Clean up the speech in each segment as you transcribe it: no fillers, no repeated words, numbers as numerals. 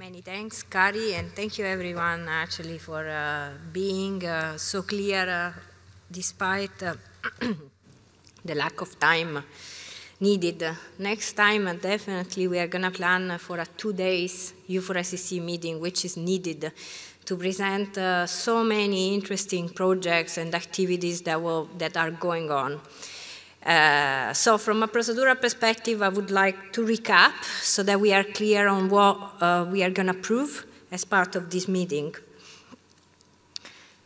Many thanks, Kari, and thank you everyone actually for being so clear despite the lack of time needed. Next time, definitely we are going to plan for a 2 days U4SSC meeting, which is needed to present so many interesting projects and activities that are going on. So from a procedural perspective, I would like to recap so that we are clear on what we are going to prove as part of this meeting.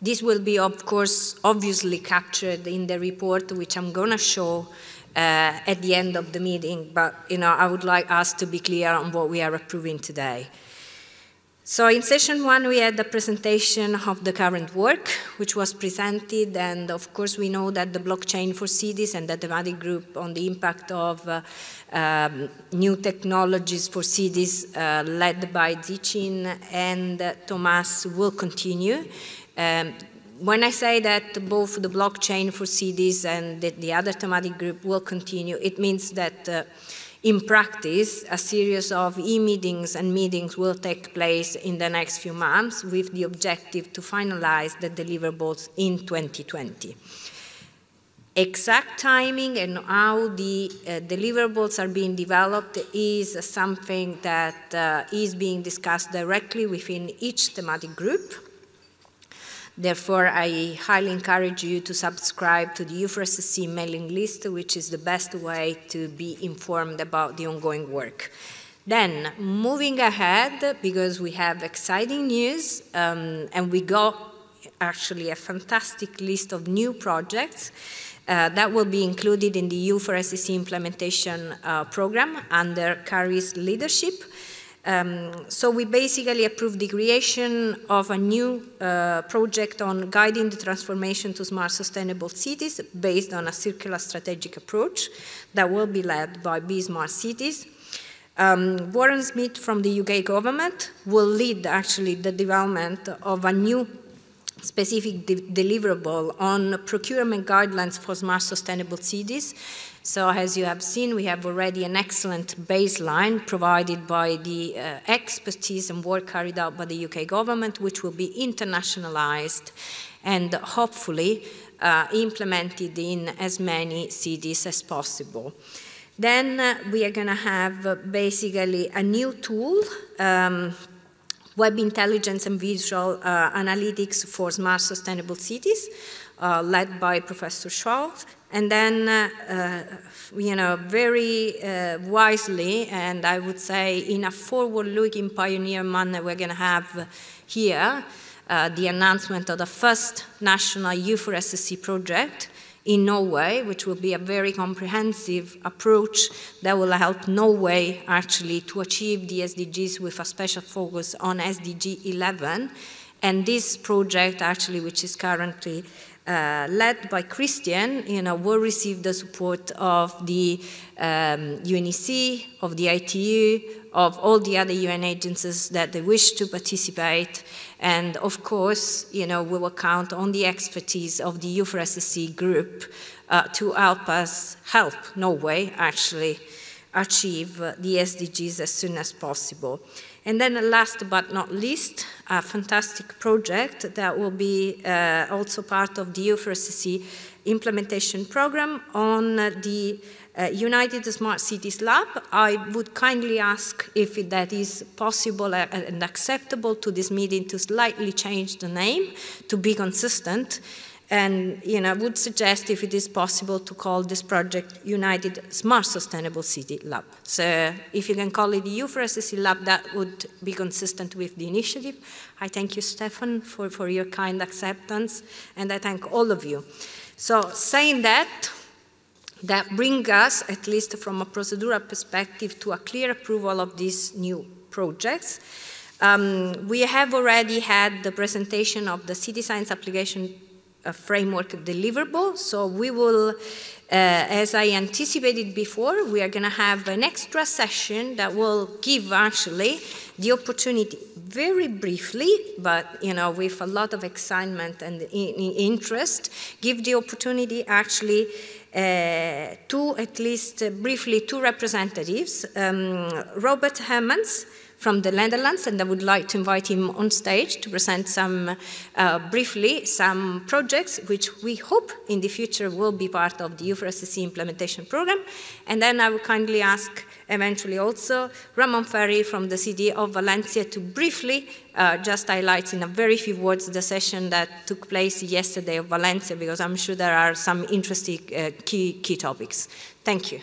This will be, of course, obviously captured in the report, which I'm going to show at the end of the meeting, but I would like us to be clear on what we are approving today. So in session 1, we had the presentation of the current work, which was presented, and of course we know that the blockchain for cities and the thematic group on the impact of new technologies for cities led by Zichin and Thomas will continue. When I say that both the blockchain for cities and the other thematic group will continue, it means that in practice, a series of e-meetings and meetings will take place in the next few months with the objective to finalize the deliverables in 2020. Exact timing and how the deliverables are being developed is something that is being discussed directly within each thematic group. Therefore, I highly encourage you to subscribe to the U4SSC mailing list, which is the best way to be informed about the ongoing work. Then, moving ahead, because we have exciting news, and we got actually a fantastic list of new projects that will be included in the U4SSC implementation program under Kari's leadership. So we basically approved the creation of a new project on guiding the transformation to smart sustainable cities based on a circular strategic approach that will be led by Be Smart Cities. Warren Smith from the UK government will lead actually the development of a new specific deliverable on procurement guidelines for smart sustainable cities. So as you have seen, we have already an excellent baseline provided by the expertise and work carried out by the UK government, which will be internationalized and hopefully implemented in as many cities as possible. Then we are going to have basically a new tool, Web Intelligence and Visual Analytics for Smart Sustainable Cities, led by Professor Schwartz. And then, very wisely, and I would say in a forward-looking pioneer manner, we're going to have here the announcement of the first national U4SSC project in Norway, which will be a very comprehensive approach that will help Norway actually to achieve the SDGs with a special focus on SDG 11. And this project actually, which is currently led by Christian, will receive the support of the UNEC, of the ITU, of all the other UN agencies that they wish to participate. And of course, we will count on the expertise of the U4SSC group to help Norway actually achieve the SDGs as soon as possible. And then last but not least, a fantastic project that will be also part of the U4SSC implementation program on the United Smart Cities Lab. I would kindly ask if that is possible and acceptable to this meeting to slightly change the name to be consistent. And I would suggest if it is possible to call this project United Smart Sustainable City Lab. So if you can call it the U4SSC Lab, that would be consistent with the initiative. I thank you, Stefan, for your kind acceptance, and I thank all of you. So saying that brings us, at least from a procedural perspective, to a clear approval of these new projects. We have already had the presentation of the City Science Application Framework deliverable, so we will, as I anticipated before, we are going to have an extra session that will give actually the opportunity, very briefly, but with a lot of excitement and interest, give the opportunity actually to at least briefly two representatives, Robert Hermans from the Netherlands, and I would like to invite him on stage to present briefly some projects which we hope in the future will be part of the U4SSC implementation program. And then I will kindly ask eventually also Ramon Ferri from the city of Valencia to briefly just highlight in a very few words the session that took place yesterday of Valencia, because I'm sure there are some interesting key topics. Thank you.